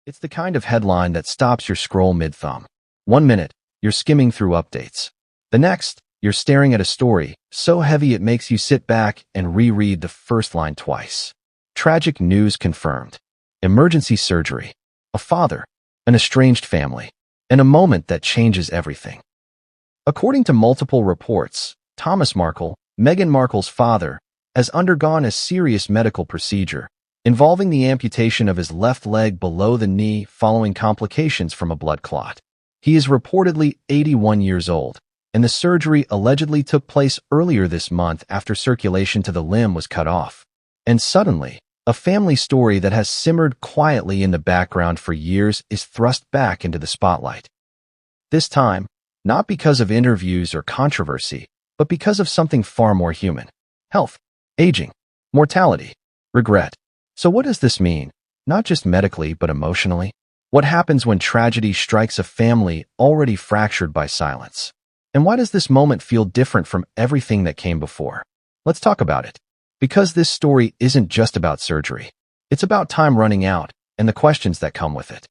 It's the kind of headline that stops your scroll mid-thumb. 1 minute, you're skimming through updates. The next, you're staring at a story so heavy it makes you sit back and reread the first line twice. Tragic news confirmed. Emergency surgery. A father. An estranged family. And a moment that changes everything. According to multiple reports, Thomas Markle, Meghan Markle's father, has undergone a serious medical procedure involving the amputation of his left leg below the knee following complications from a blood clot. He is reportedly 81 years old, and the surgery allegedly took place earlier this month after circulation to the limb was cut off. And suddenly, a family story that has simmered quietly in the background for years is thrust back into the spotlight. This time, not because of interviews or controversy, but because of something far more human. Health, aging, mortality, regret. So what does this mean? Not just medically, but emotionally? What happens when tragedy strikes a family already fractured by silence? And why does this moment feel different from everything that came before? Let's talk about it. Because this story isn't just about surgery. It's about time running out and the questions that come with it.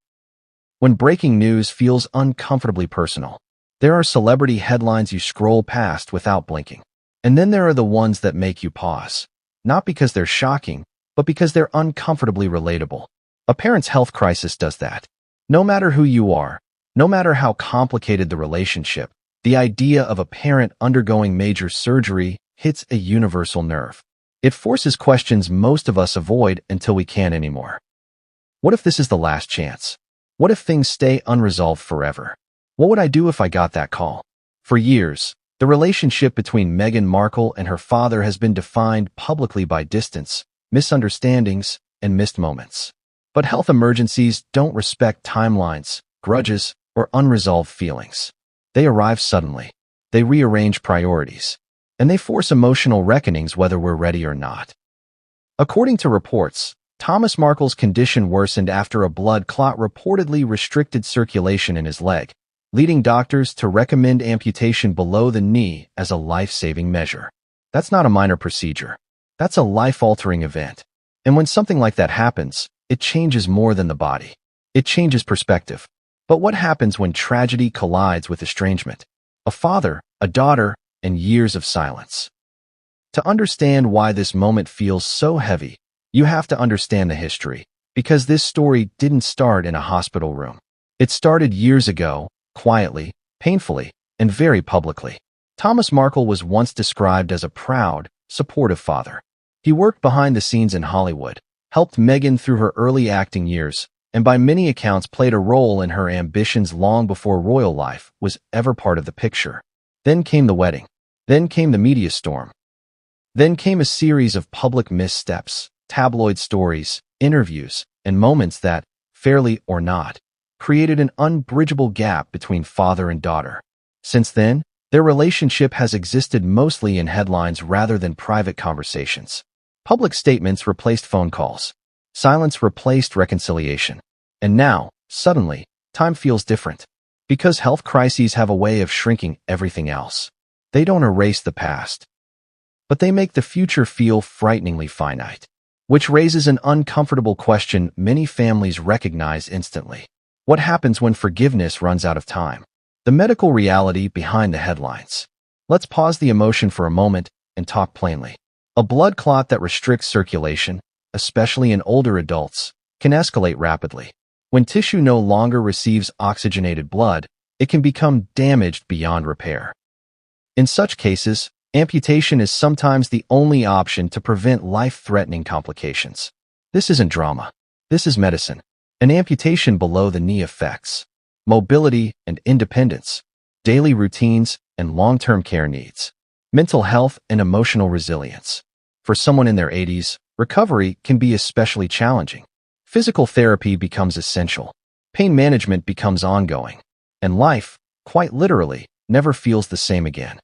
When breaking news feels uncomfortably personal, there are celebrity headlines you scroll past without blinking. And then there are the ones that make you pause. Not because they're shocking, but because they're uncomfortably relatable. A parent's health crisis does that. No matter who you are, no matter how complicated the relationship, the idea of a parent undergoing major surgery hits a universal nerve. It forces questions most of us avoid until we can't anymore. What if this is the last chance? What if things stay unresolved forever? What would I do if I got that call? For years, the relationship between Meghan Markle and her father has been defined publicly by distance, misunderstandings, and missed moments. But health emergencies don't respect timelines, grudges, or unresolved feelings. They arrive suddenly. They rearrange priorities. And they force emotional reckonings whether we're ready or not. According to reports, Thomas Markle's condition worsened after a blood clot reportedly restricted circulation in his leg, leading doctors to recommend amputation below the knee as a life-saving measure. That's not a minor procedure. That's a life-altering event. And when something like that happens, it changes more than the body. It changes perspective. But what happens when tragedy collides with estrangement? A father, a daughter, and years of silence. To understand why this moment feels so heavy, you have to understand the history, because this story didn't start in a hospital room. It started years ago, quietly, painfully, and very publicly. Thomas Markle was once described as a proud, supportive father. He worked behind the scenes in Hollywood, helped Meghan through her early acting years, and by many accounts played a role in her ambitions long before royal life was ever part of the picture. Then came the wedding. Then came the media storm. Then came a series of public missteps, tabloid stories, interviews, and moments that, fairly or not, created an unbridgeable gap between father and daughter. Since then, their relationship has existed mostly in headlines rather than private conversations. Public statements replaced phone calls. Silence replaced reconciliation. And now, suddenly, time feels different. Because health crises have a way of shrinking everything else. They don't erase the past. But they make the future feel frighteningly finite. Which raises an uncomfortable question many families recognize instantly. What happens when forgiveness runs out of time? The medical reality behind the headlines. Let's pause the emotion for a moment and talk plainly. A blood clot that restricts circulation, especially in older adults, can escalate rapidly. When tissue no longer receives oxygenated blood, it can become damaged beyond repair. In such cases, amputation is sometimes the only option to prevent life-threatening complications. This isn't drama. This is medicine. An amputation below the knee affects mobility and independence, daily routines and long-term care needs, mental health and emotional resilience. For someone in their 80s, recovery can be especially challenging. Physical therapy becomes essential. Pain management becomes ongoing. And life, quite literally, never feels the same again.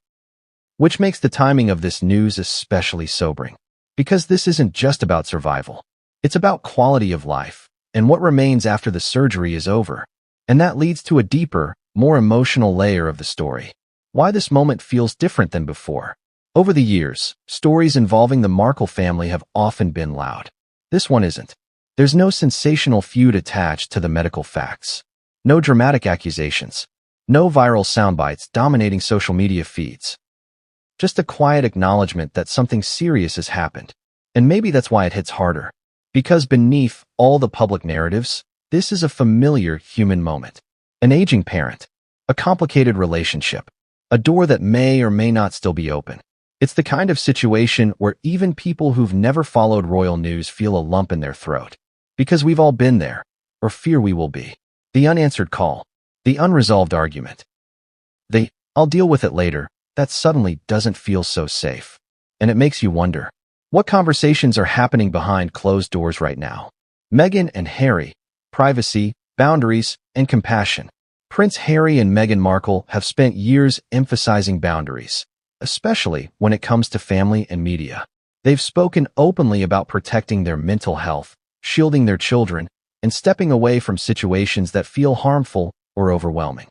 Which makes the timing of this news especially sobering. Because this isn't just about survival. It's about quality of life and what remains after the surgery is over. And that leads to a deeper, more emotional layer of the story. Why this moment feels different than before. Over the years, stories involving the Markle family have often been loud. This one isn't. There's no sensational feud attached to the medical facts. No dramatic accusations. No viral soundbites dominating social media feeds. Just a quiet acknowledgement that something serious has happened. And maybe that's why it hits harder. Because beneath all the public narratives, this is a familiar human moment. An aging parent. A complicated relationship. A door that may or may not still be open. It's the kind of situation where even people who've never followed royal news feel a lump in their throat. Because we've all been there, or fear we will be. The unanswered call. The unresolved argument. The, "I'll deal with it later," that suddenly doesn't feel so safe. And it makes you wonder, what conversations are happening behind closed doors right now? Meghan and Harry. Privacy, boundaries, and compassion. Prince Harry and Meghan Markle have spent years emphasizing boundaries, especially when it comes to family and media. They've spoken openly about protecting their mental health, shielding their children, and stepping away from situations that feel harmful or overwhelming.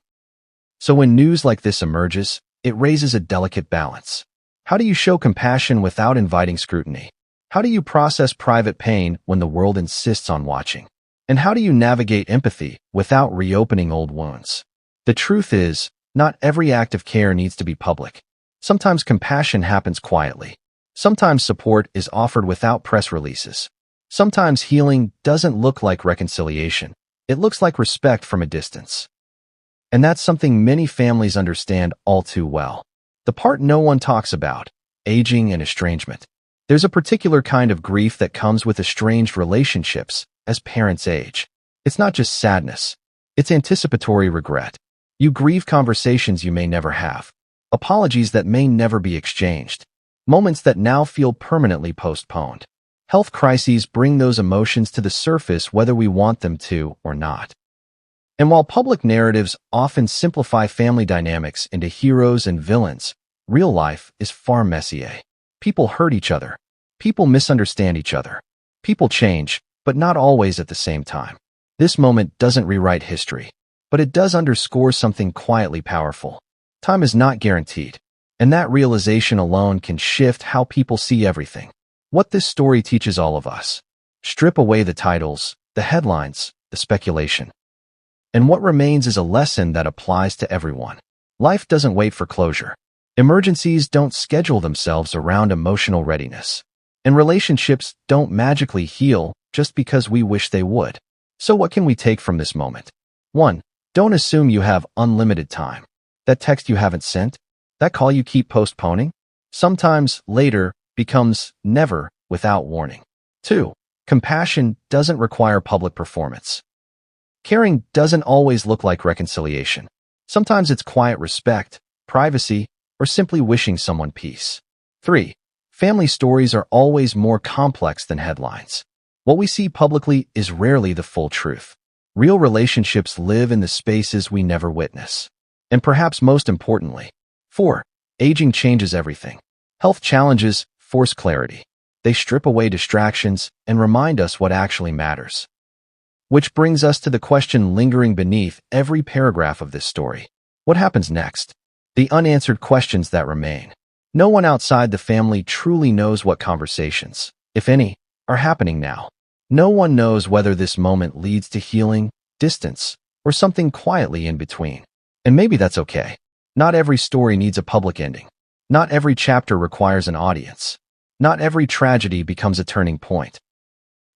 So when news like this emerges, it raises a delicate balance. How do you show compassion without inviting scrutiny? How do you process private pain when the world insists on watching? And how do you navigate empathy without reopening old wounds? The truth is, not every act of care needs to be public. Sometimes compassion happens quietly. Sometimes support is offered without press releases. Sometimes healing doesn't look like reconciliation. It looks like respect from a distance. And that's something many families understand all too well. The part no one talks about, aging and estrangement. There's a particular kind of grief that comes with estranged relationships as parents age. It's not just sadness. It's anticipatory regret. You grieve conversations you may never have. Apologies that may never be exchanged. Moments that now feel permanently postponed. Health crises bring those emotions to the surface whether we want them to or not. And while public narratives often simplify family dynamics into heroes and villains, real life is far messier. People hurt each other. People misunderstand each other. People change, but not always at the same time. This moment doesn't rewrite history, but it does underscore something quietly powerful. Time is not guaranteed, and that realization alone can shift how people see everything. What this story teaches all of us. Strip away the titles, the headlines, the speculation. And what remains is a lesson that applies to everyone. Life doesn't wait for closure. Emergencies don't schedule themselves around emotional readiness. And relationships don't magically heal just because we wish they would. So what can we take from this moment? 1. Don't assume you have unlimited time. That text you haven't sent? That call you keep postponing? Sometimes later becomes never without warning. 2. Compassion doesn't require public performance. Caring doesn't always look like reconciliation. Sometimes it's quiet respect, privacy, or simply wishing someone peace. 3. Family stories are always more complex than headlines. What we see publicly is rarely the full truth. Real relationships live in the spaces we never witness. And perhaps most importantly, 4. Aging changes everything. Health challenges force clarity. They strip away distractions and remind us what actually matters. Which brings us to the question lingering beneath every paragraph of this story. What happens next? The unanswered questions that remain. No one outside the family truly knows what conversations, if any, are happening now. No one knows whether this moment leads to healing, distance, or something quietly in between. And maybe that's okay. Not every story needs a public ending. Not every chapter requires an audience. Not every tragedy becomes a turning point.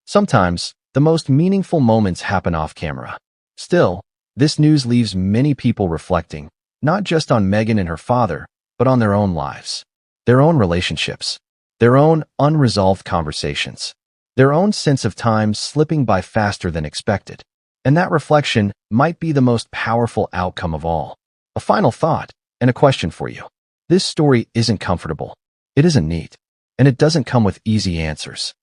Sometimes, the most meaningful moments happen off camera. Still, this news leaves many people reflecting, not just on Meghan and her father, but on their own lives, their own relationships, their own unresolved conversations, their own sense of time slipping by faster than expected. And that reflection might be the most powerful outcome of all. A final thought and a question for you. This story isn't comfortable. It isn't neat. And it doesn't come with easy answers.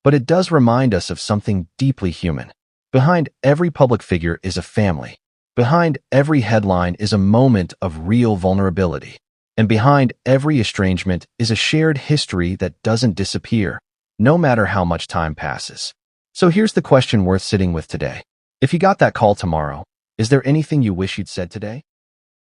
But it does remind us of something deeply human. Behind every public figure is a family. Behind every headline is a moment of real vulnerability. And behind every estrangement is a shared history that doesn't disappear, no matter how much time passes. So here's the question worth sitting with today. If you got that call tomorrow, is there anything you wish you'd said today?